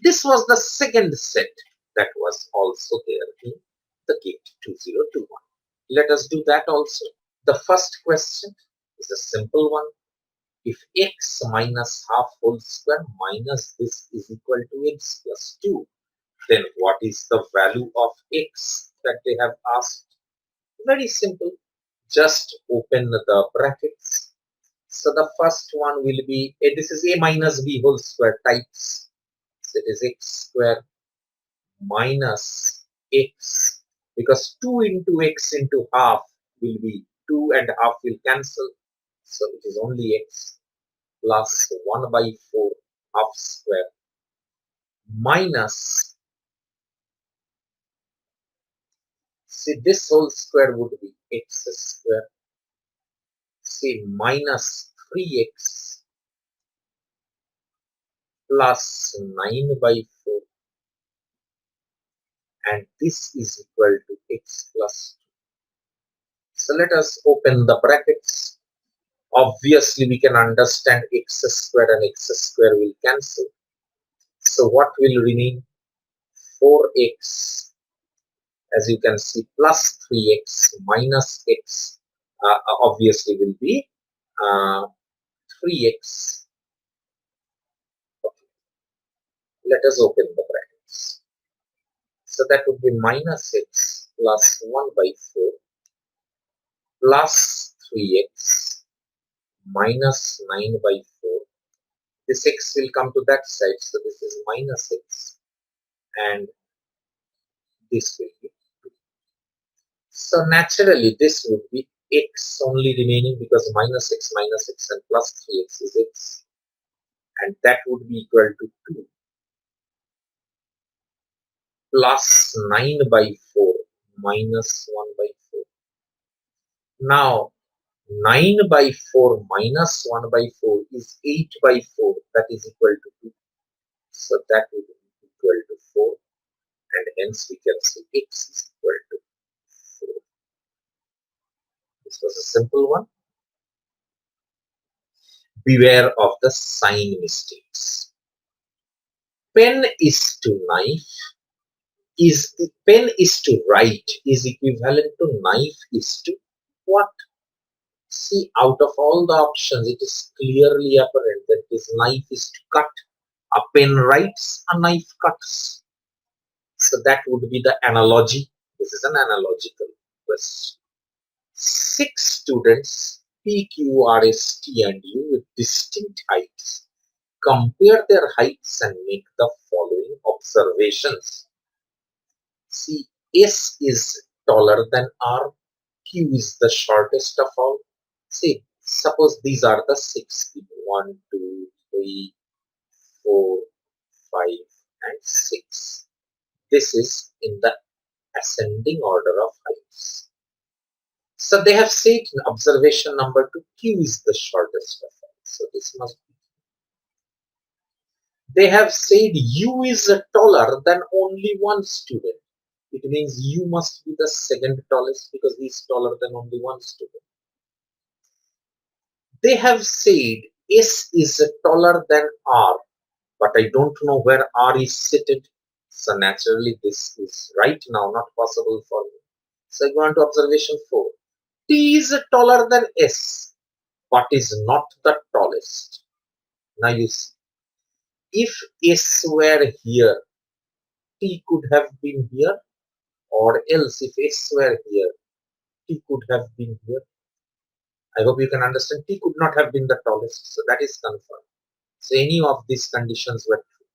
This was the second set that was also there in the GATE 2021. Let us do that also. The first question is a simple one. If x minus half whole square minus this is equal to x plus 2, then what is the value of x that they have asked? Very simple. Just open the brackets. So the first one will be, this is a minus b whole square types. So it is x square minus x, because 2 into x into half will be 2 and half will cancel. So it is only x plus 1 by 4 half square minus, see this whole square would be x square, see minus 3x plus 9 by 4, and this is equal to x plus 2. So let us open the brackets. Obviously we can understand x square and x square will cancel. So what will remain? 4x, as you can see, plus 3x minus x obviously will be 3x. Okay. Let us open the brackets. So that would be minus x plus 1 by 4 plus 3x minus 9 by 4. This x will come to that side, so this is minus x, and this will be 2. So naturally this would be x only remaining, because minus x and plus 3x is x, and that would be equal to 2 plus 9 by 4 minus 1 by 4. Now 9 by 4 minus 1 by 4 is 8 by 4, that is equal to 2. So that would be equal to 4, and hence we can say x is equal to 4. This was a simple one. Beware of the sign mistakes. Pen is to knife is, pen is to write is equivalent to knife is to what? See, out of all the options, it is clearly apparent that this knife is to cut. A pen writes, a knife cuts. So that would be the analogy. This is an analogical question. 6 students, P, Q, R, S, T, and U with distinct heights. Compare their heights and make the following observations. See, S is taller than R, Q is the shortest of all. See, suppose these are the 6 people. 1, 2, 3, 4, 5, and 6. This is in the ascending order of heights. So they have said in observation number 2, Q is the shortest of all. So this must be. They have said U is taller than only one student. It means U must be the second tallest, because he is taller than only one student. They have said S is taller than R, but I don't know where R is seated. So naturally this is right now not possible for me. So I go on to observation 4. T is taller than S, but is not the tallest. Now you see, if S were here, T could have been here, or else if S were here, T could have been here. I hope you can understand. T could not have been the tallest, so that is confirmed. So any of these conditions were true.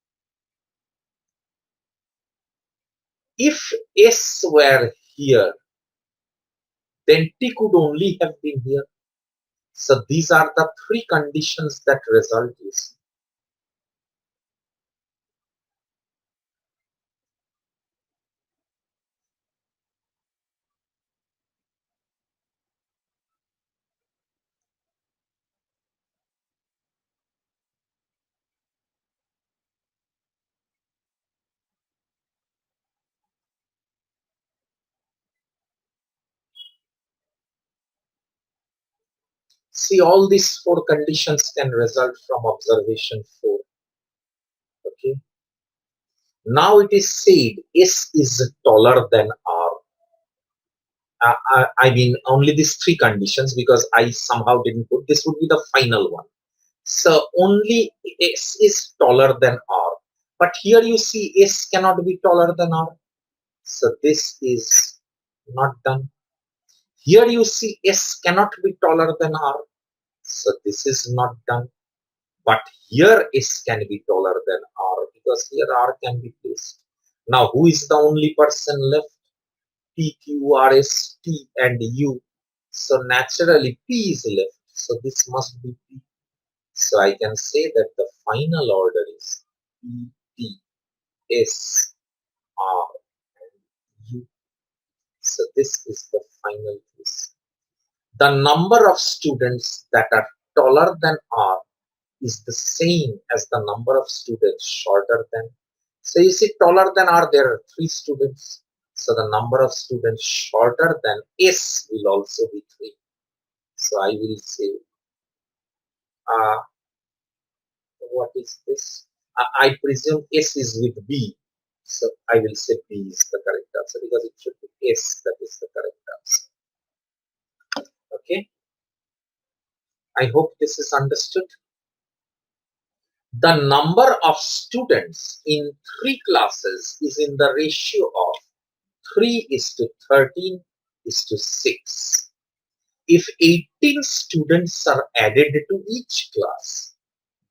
If S were here, then T could only have been here. So these are the 3 conditions that result is. See, all these 4 conditions can result from observation 4. Okay. Now it is said S is taller than R. I mean only these three conditions, because I somehow didn't put, this would be the final one. So only S is taller than R. But here you see S cannot be taller than R. So this is not done. Here you see S cannot be taller than R. So this is not done. But here S can be taller than R, because here R can be placed. Now who is the only person left? P, Q, R, S, T and U. So naturally P is left. So this must be P. So I can say that the final order is P, T, S, R and U. So this is the final case. The number of students that are taller than R is the same as the number of students shorter than. So you see, taller than R, there are 3 students. So the number of students shorter than S will also be 3. So I will say, what is this? I presume S is with B. So I will say B is the correct answer, because it should be S that is the correct answer. Okay. I hope this is understood. The number of students in 3 classes is in the ratio of 3:13:6. If 18 students are added to each class,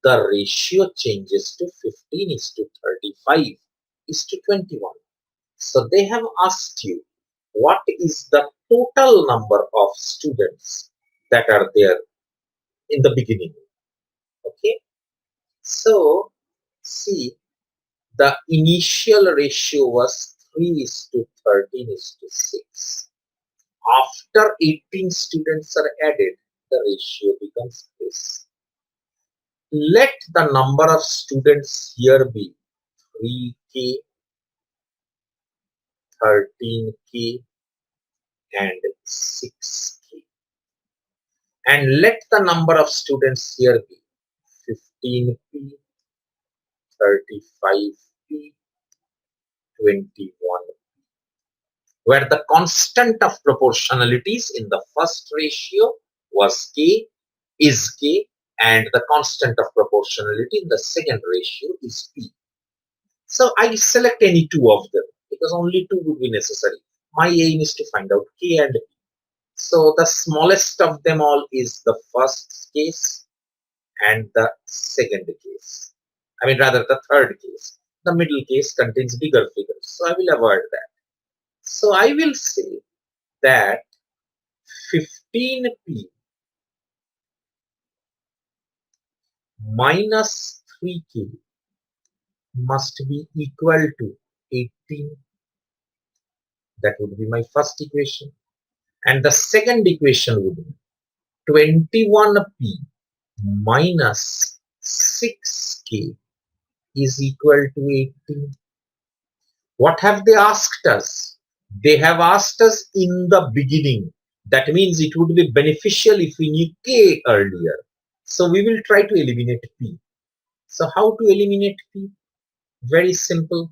the ratio changes to 15:35:21. So they have asked you, what is the total number of students that are there in the beginning? Okay. So see, the initial ratio was 3:13:6. After 18 students are added, the ratio becomes this. Let the number of students here be 3K, 13K and 6K. And let the number of students here be 15P, 35P, 21, where the constant of proportionalities in the first ratio was K, is K, and the constant of proportionality in the second ratio is P. So I select any 2 of them, because only 2 would be necessary. My aim is to find out K and P. So the smallest of them all is the first case and the second case. I mean rather the third case. The middle case contains bigger figures, so I will avoid that. So I will say that 15P minus 3K must be equal to 18. That would be my first equation. And the second equation would be 21P minus 6K is equal to 18. What have they asked us? They have asked us in the beginning. That means it would be beneficial if we knew K earlier. So we will try to eliminate P. So how to eliminate P? Very simple.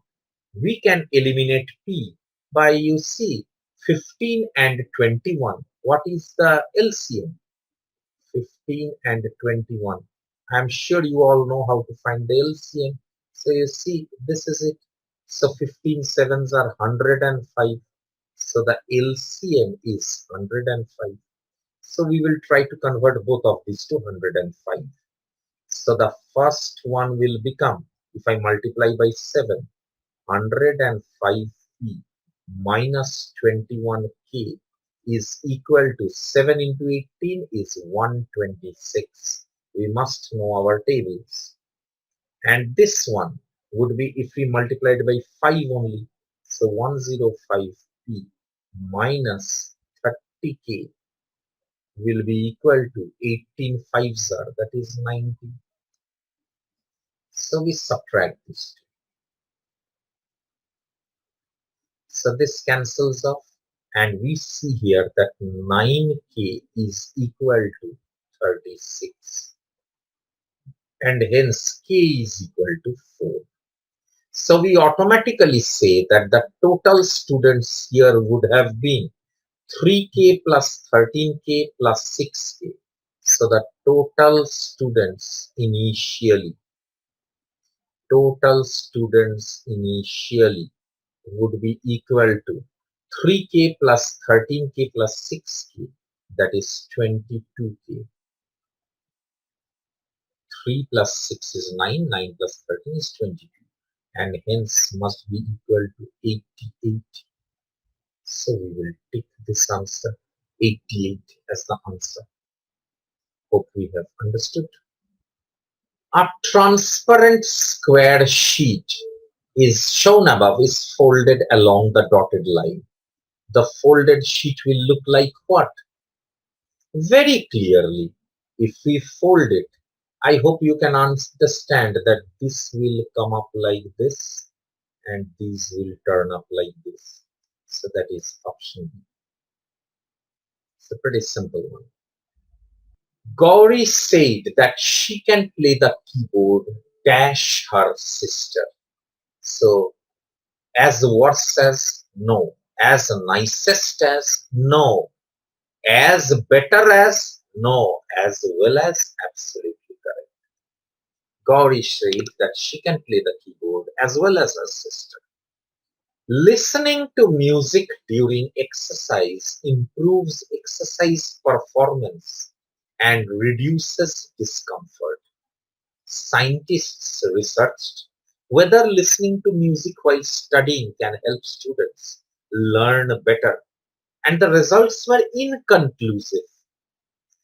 We can eliminate P by, you see, 15 and 21. What is the LCM? 15 and 21. I'm sure you all know how to find the LCM. So you see, this is it. So 15 sevens are 105. So the LCM is 105. So we will try to convert both of these to 105. So the first one will become, if I multiply by 7, 105P minus 21K is equal to 7 into 18 is 126. We must know our tables. And this one would be if we multiplied by 5 only. So 105P minus 30K will be equal to 18 fives are, that is 90. So we subtract this. So this cancels off, and we see here that 9K is equal to 36, and hence K is equal to 4. So we automatically say that the total students here would have been 3K plus 13K plus 6K. So the total students initially would be equal to 3K plus 13K plus 6K, that is 22K. 3 plus 6 is 9, 9 plus 13 is 22, and hence must be equal to 88. So we will take this answer 88 as the answer. Hope we have understood. A transparent square sheet is shown above is folded along the dotted line. The folded sheet will look like what? Very clearly, if we fold it, I hope you can understand that this will come up like this and these will turn up like this. So that is option B. It's a pretty simple one. Gauri said that she can play the keyboard dash her sister. So as the word says, no. As nicest as, no. As better as, no. As well as, absolutely correct. Gauri said that she can play the keyboard as well as her sister. Listening to music during exercise improves exercise performance and reduces discomfort. Scientists researched whether listening to music while studying can help students learn better, and the results were inconclusive.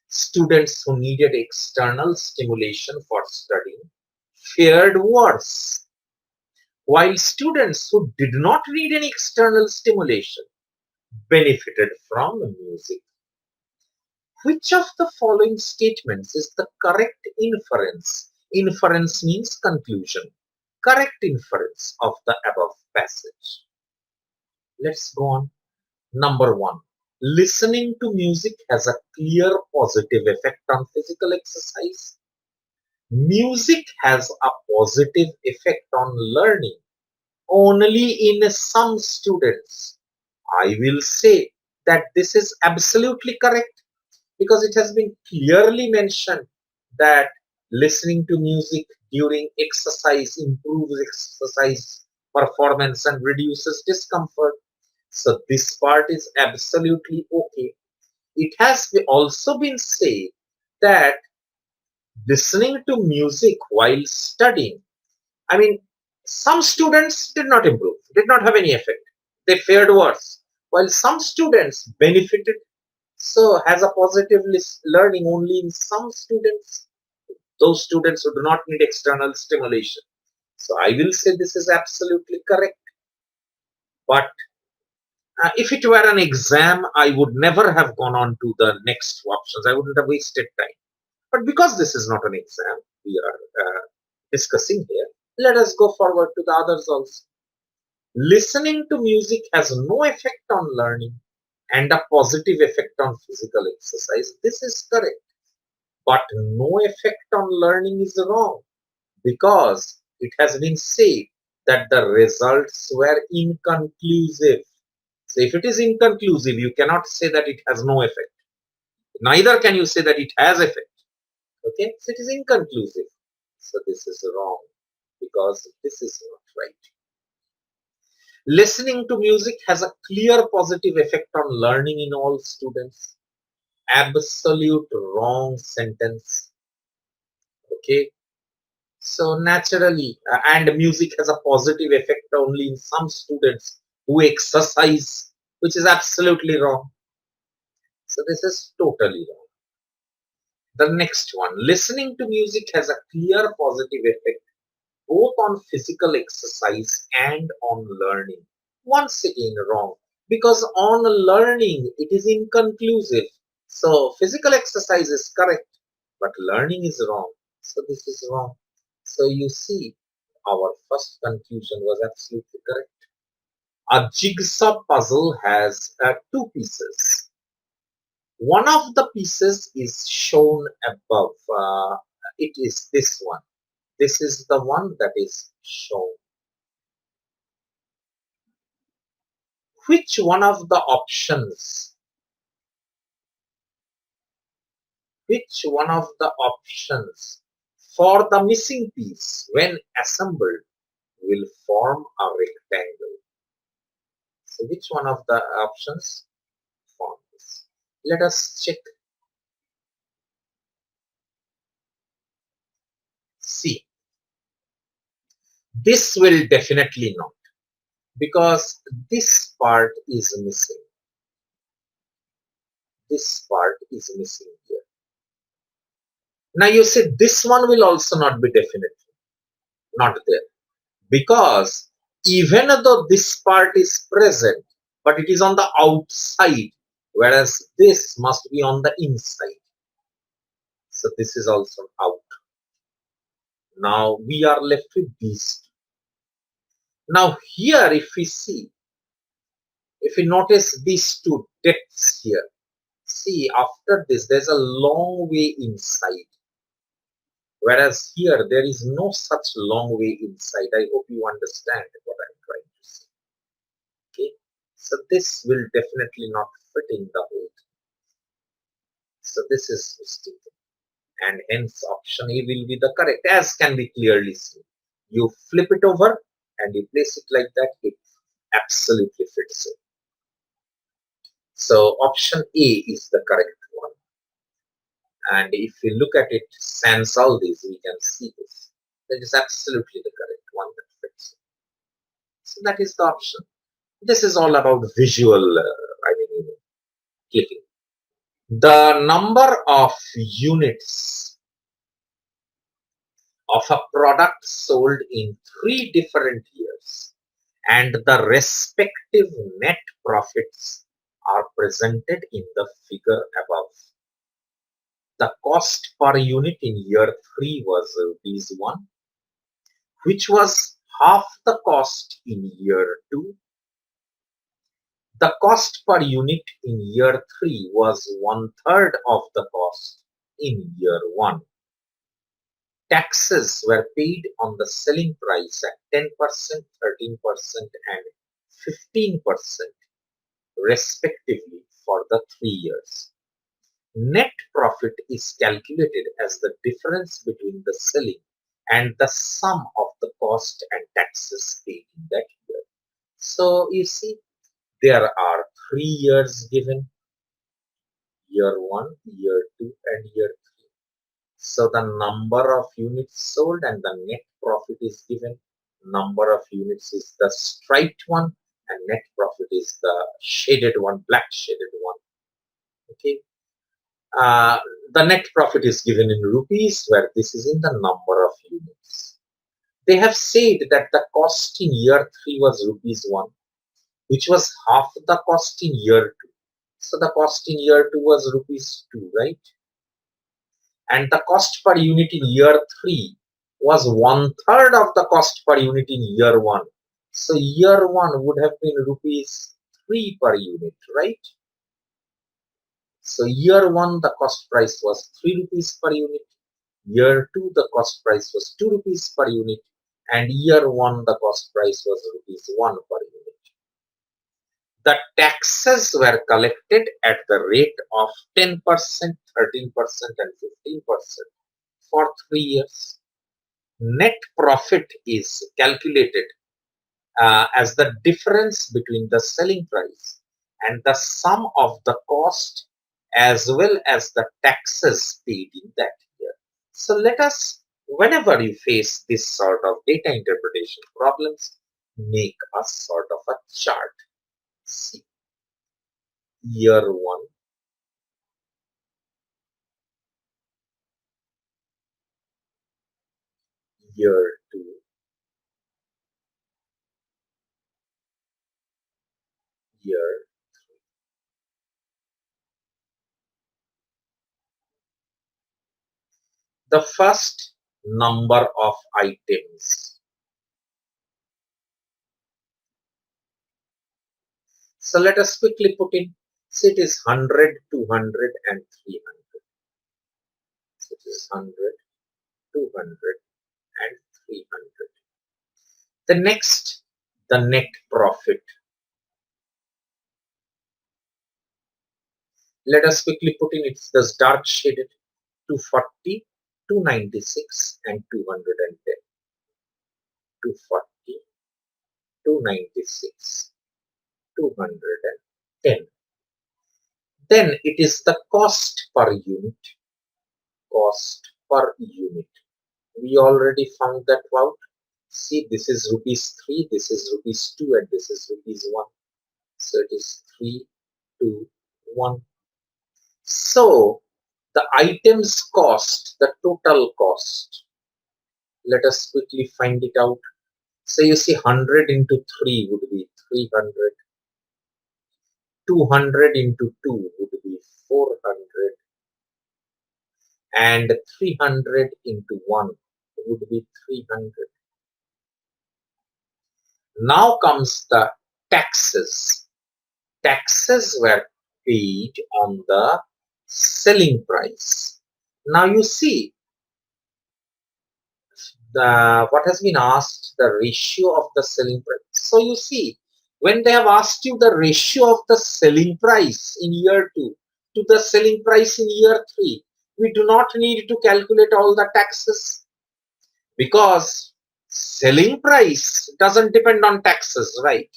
Students who needed external stimulation for studying fared worse, while students who did not need any external stimulation benefited from music. Which of the following statements is the correct inference? Inference means conclusion. Correct inference of the above passage. Let's go on. Number 1. Listening to music has a clear positive effect on physical exercise. Music has a positive effect on learning only in some students. I will say that this is absolutely correct because it has been clearly mentioned that listening to music during exercise improves exercise performance and reduces discomfort. So this part is absolutely okay. It has also been said that listening to music while studying, I mean, some students did not improve, did not have any effect. They fared worse, while some students benefited. So has a positive learning only in some students, those students who do not need external stimulation. So I will say this is absolutely correct. But if it were an exam, I would never have gone on to the next two options. I wouldn't have wasted time. But because this is not an exam, we are discussing here, let us go forward to the others also. Listening to music has no effect on learning and a positive effect on physical exercise. This is correct. But no effect on learning is wrong because it has been said that the results were inconclusive. So if it is inconclusive, you cannot say that it has no effect. Neither can you say that it has effect. Okay, so it is inconclusive. So this is wrong because this is not right. Listening to music has a clear positive effect on learning in all students. Absolute wrong sentence. Okay, so naturally, and music has a positive effect only in some students who exercise, which is absolutely wrong. So this is totally wrong. The next one, listening to music has a clear positive effect both on physical exercise and on learning. Once again wrong, because on learning it is inconclusive. So physical exercise is correct, but learning is wrong. So this is wrong. So you see, our first conclusion was absolutely correct. A jigsaw puzzle has two pieces. One of the pieces is shown above. It is this one. This is the one that is shown. which one of the options, for the missing piece when assembled will form a rectangle? So which one of the options form this? Let us check. See, this will definitely not, because this part is missing. This part is missing here. Now you say this one will also not be definitely not there, because even though this part is present, but it is on the outside, whereas this must be on the inside. So this is also out. Now we are left with these two. Now here, if we see, if we notice these two depths here, see, after this there's a long way inside, whereas here there is no such long way inside. I hope you understand what I'm trying to say. Okay, so this will definitely not fit in the hole. So this is mistaken, and hence option A will be the correct, as can be clearly seen. You flip it over and you place it like that, it absolutely fits it. So option A is the correct one. And if we look at it, sans all these, we can see this. That is absolutely the correct one that fits. So that is the option. This is all about visual, clicking. The number of units of a product sold in 3 different years and the respective net profits are presented in the figure above. The cost per unit in year 3 was ₹1, which was half the cost in year 2. The cost per unit in year 3 was 1/3 of the cost in year 1. Taxes were paid on the selling price at 10%, 13%, and 15% respectively for the 3 years. Net profit is calculated as the difference between the selling and the sum of the cost and taxes paid in that year. So you see, there are 3 years given, year 1, year 2, and year 3. So the number of units sold and the net profit is given. Number of units is the striped one, and net profit is the shaded one, black shaded one. Okay. The net profit is given in rupees, where this is in the number of units. They have said that the cost in year 3 was ₹1, which was half the cost in year 2. So the cost in year 2 was ₹2, right? And the cost per unit in year 3 was 1/3 of the cost per unit in year 1. So year 1 would have been ₹3 per unit, right? So year 1 the cost price was ₹3 per unit. Year 2 the cost price was ₹2 per unit, and year 1 the cost price was ₹1 per unit. The taxes were collected at the rate of 10%, 13%, and 15% for 3 years. Net profit is calculated as the difference between the selling price and the sum of the cost as well as the taxes paid in that year. So let us, whenever you face this sort of data interpretation problems, make a sort of a chart. See, year 1, year 2, year. The first, number of items. So let us quickly put in. So it is 100, 200, and 300. So it is 100, 200, and 300. The next, the net profit. Let us quickly put in it's this dark shaded 240, 296 and 210. 240, 296, 210. Then it is the cost per unit. Cost per unit. We already found that out. See, this is rupees 3, this is rupees 2, and this is rupees 1. So it is 3, 2, 1. So the items cost, the total cost, let us quickly find it out. So you see 100 into 3 would be 300, 200 into 2 would be 400, and 300 into 1 would be 300. Now comes the taxes. Taxes were paid on the selling price. Now you see what has been asked, the ratio of the selling price. So you see, when they have asked you the ratio of the selling price in year 2 to the selling price in year 3, we do not need to calculate all the taxes, because selling price doesn't depend on taxes, right?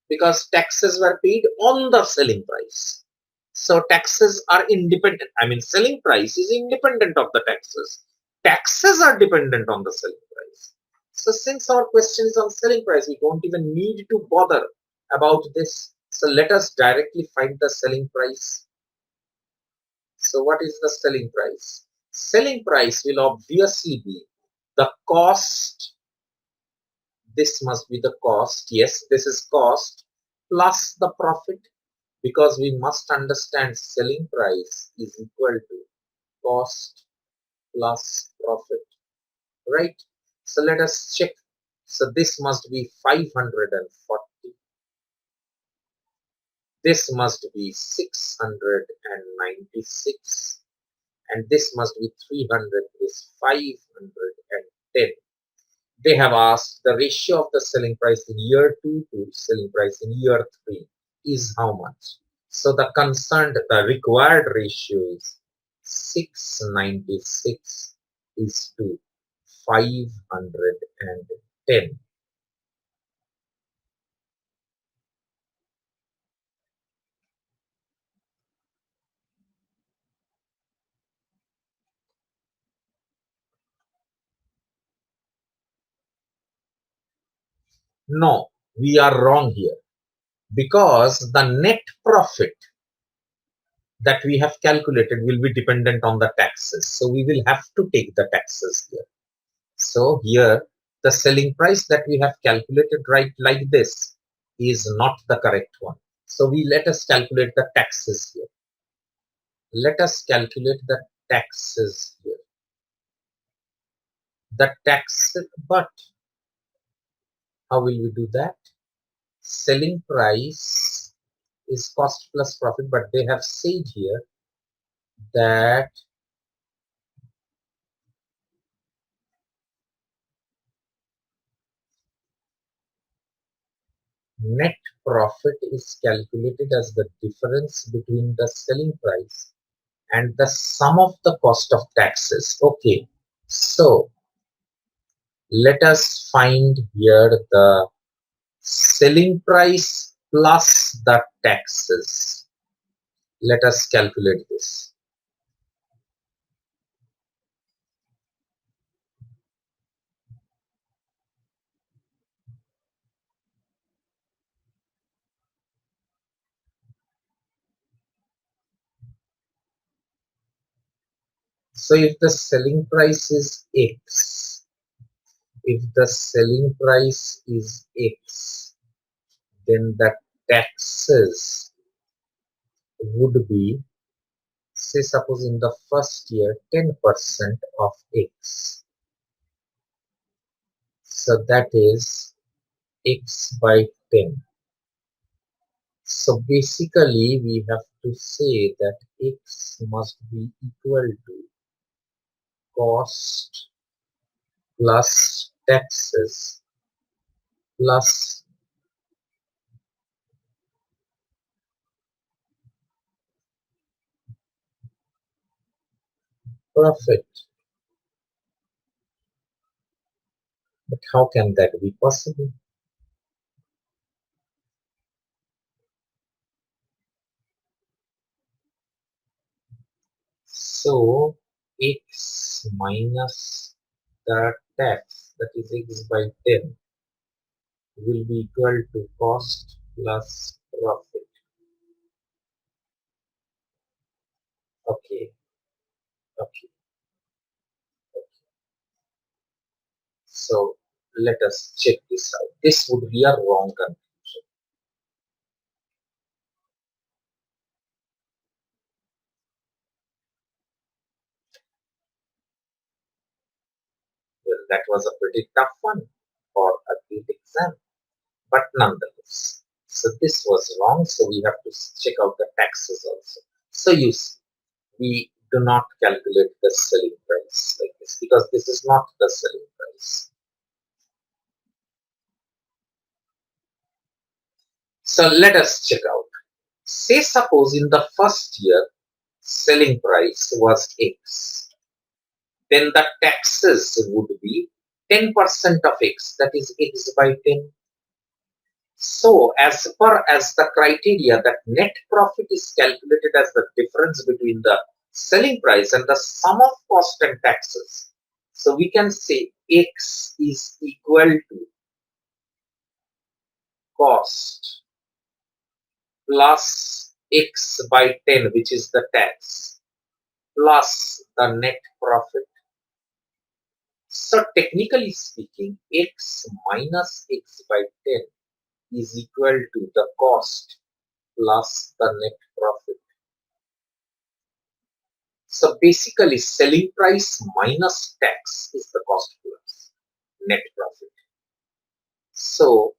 Because taxes were paid on the selling price. So taxes are independent. I mean, selling price is independent of the taxes. Taxes are dependent on the selling price. So since our question is on selling price, we don't even need to bother about this. So let us directly find the selling price. So what is the selling price? Selling price will obviously be the cost. This must be the cost. Yes, this is cost plus the profit, because we must understand selling price is equal to cost plus profit, right? So let us check. So this must be 540. This must be 696. And this must be 300 is 510. They have asked the ratio of the selling price in year 2 to selling price in year 3 is how much. So the required ratio is 696 is to 510. No, we are wrong here, because the net profit that we have calculated will be dependent on the taxes. So we will have to take the taxes here. So here the selling price that we have calculated right like this is not the correct one. So let us calculate the taxes here. Let us calculate the taxes here. The tax, but how will we do that? Selling price is cost plus profit, but they have said here that net profit is calculated as the difference between the selling price and the sum of the cost of taxes. Okay, so let us find here the selling price plus the taxes. Let us calculate this. So if the selling price is X, if the selling price is X, then the taxes would be, say suppose in the first year, 10% of X. So that is X by 10. So basically we have to say that X must be equal to cost plus taxes plus profit. But how can that be possible? So x minus the tax, that is x by 10, will be equal to cost plus profit. Okay, okay. So let us check this out. This would be a wrong conclusion. Well, that was a pretty tough one for a GATE exam, but nonetheless. So this was wrong, so we have to check out the taxes also. So you see, we do not calculate the selling price like this because this is not the selling price. So let us check out. Say suppose in the first year selling price was X, then the taxes would be 10% of X, that is X by 10. So as far as the criteria that net profit is calculated as the difference between the selling price and the sum of cost and taxes. So we can say X is equal to cost plus X by 10, which is the tax, plus the net profit. So technically speaking, X minus X by 10 is equal to the cost plus the net profit. So basically selling price minus tax is the cost plus net profit. So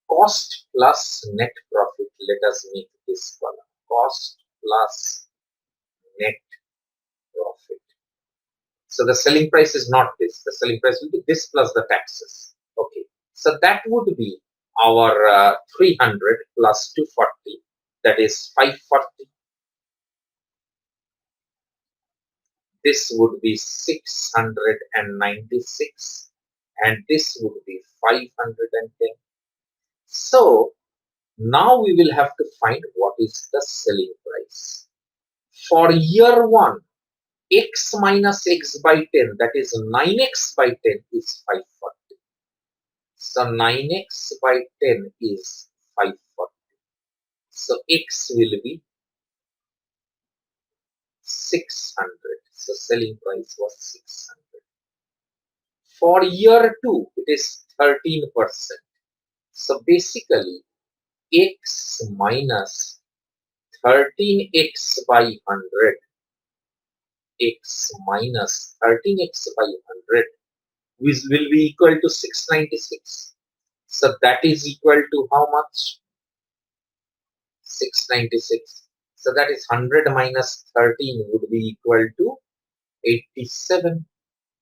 cost plus net profit, let us make this column. Cost plus net profit. So the selling price is not this. The selling price will be this plus the taxes. Okay. So that would be our 300 plus 240, that is 540. This would be 696 and this would be 510. So now we will have to find what is the selling price. For year 1, x minus x by 10, that is 9x by 10 is 540. So 9x by 10 is 540. So x will be 600. So selling price was 600. For year 2, it is 13%. So basically, x minus 13x by 100, x minus 13x by 100 will be equal to 696. So that is equal to how much? 696. So that is 100 minus 13 would be equal to 87.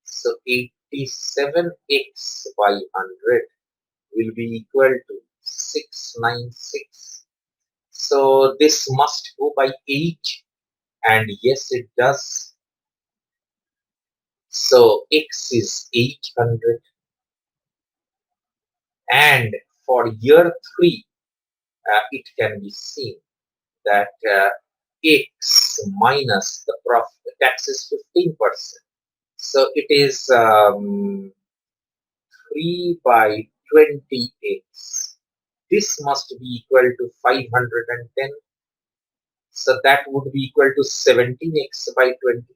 So 87x by 100 will be equal to 696. So this must go by 8, and yes it does. So x is 800, and for year 3 it can be seen that x minus the profit, the tax is 15%. So it is 3 by 20x. This must be equal to 510. So that would be equal to 17x by 20.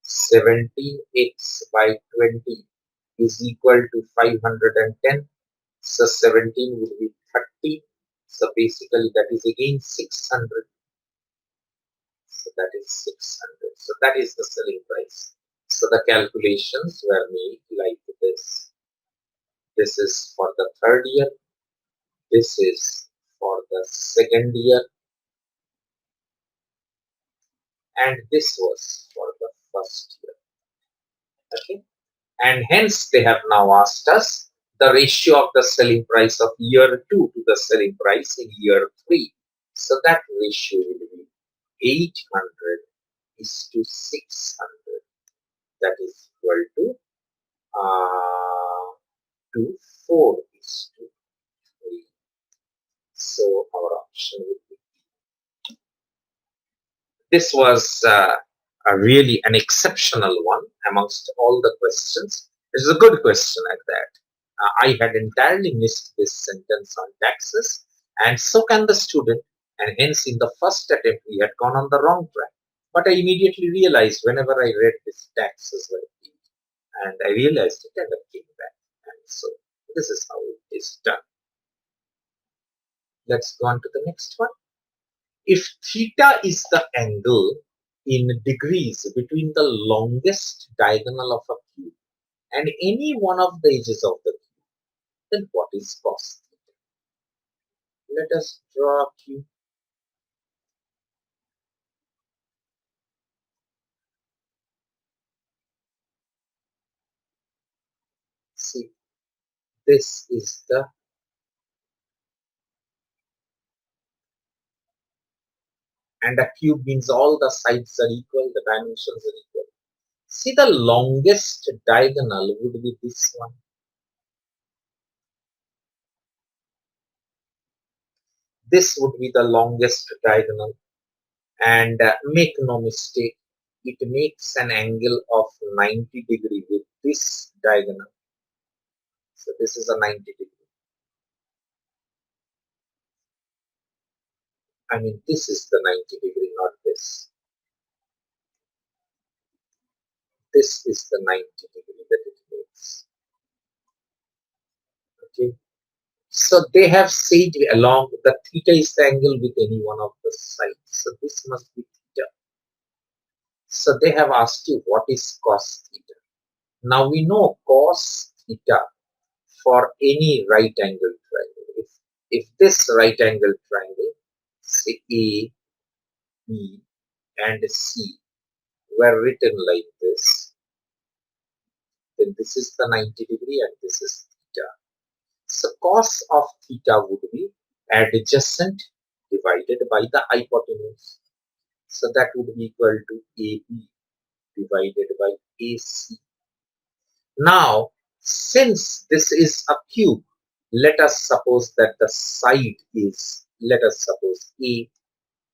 17x by 20 is equal to 510. So 17 would be 30. So basically that is again 600. So that is 600. So that is the selling price. So the calculations were made like this. This is for the third year. This is for the second year. And this was for the first year. Okay. And hence they have now asked us the ratio of the selling price of year 2 to the selling price in year 3. So that ratio will be 800 is to 600. that is equal to uh, 2, 4 is to 3. So our option would be. This was a really an exceptional one amongst all the questions. It's a good question at that. I had entirely missed this sentence on taxes, and so can the student, and hence in the first attempt we had gone on the wrong track. But I immediately realized whenever I read this taxes were key, and I realized it and I came back. And so this is how it is done. Let's go on to the next one. If theta is the angle in degrees between the longest diagonal of a cube and any one of the edges of the cube, then what is cos theta? Let us draw a cube. See, this is the, and a cube means all the sides are equal, the dimensions are equal. See, the longest diagonal would be this one. This would be the longest diagonal, and make no mistake, it makes an angle of 90 degree with this diagonal. So this is a 90 degree. I mean, this is the 90 degree, not this. This is the 90 degree that it makes. Okay. So they have said along the theta is the angle with any one of the sides. So this must be theta. So they have asked you what is cos theta. Now we know cos theta for any right angle triangle. If this right angle triangle, say A, B, and C, were written like this, then this is the 90 degree and this is theta. So cos of theta would be adjacent divided by the hypotenuse. So that would be equal to AB divided by AC. Now, since this is a cube, let us suppose that the side is, let us suppose A.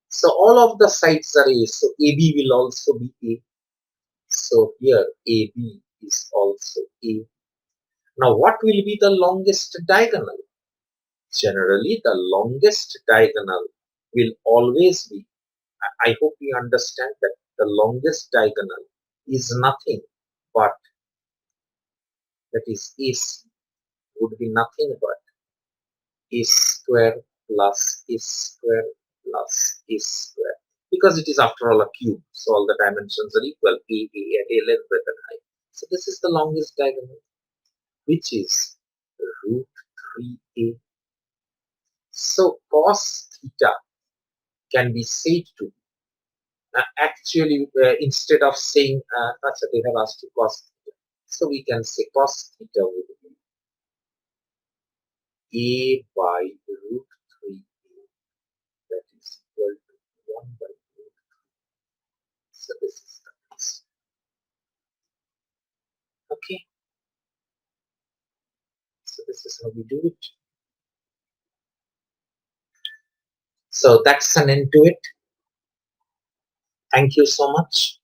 So all of the sides are A, so AB will also be A. So here AB is also A. Now what will be the longest diagonal? Generally the longest diagonal will always be, I hope you understand that the longest diagonal is nothing but, that is AC, would be nothing but A square plus A square plus A square. Because it is after all a cube, so all the dimensions are equal, A, and A length, breadth and height. So this is the longest diagonal, which is root 3A. So cos theta can be said to actually instead of saying they have asked you cos theta, so we can say cos theta would be A by root 3A, that is equal to 1 by root. So this is the case. Okay, so this is how we do it. So that's an end to it. Thank you so much.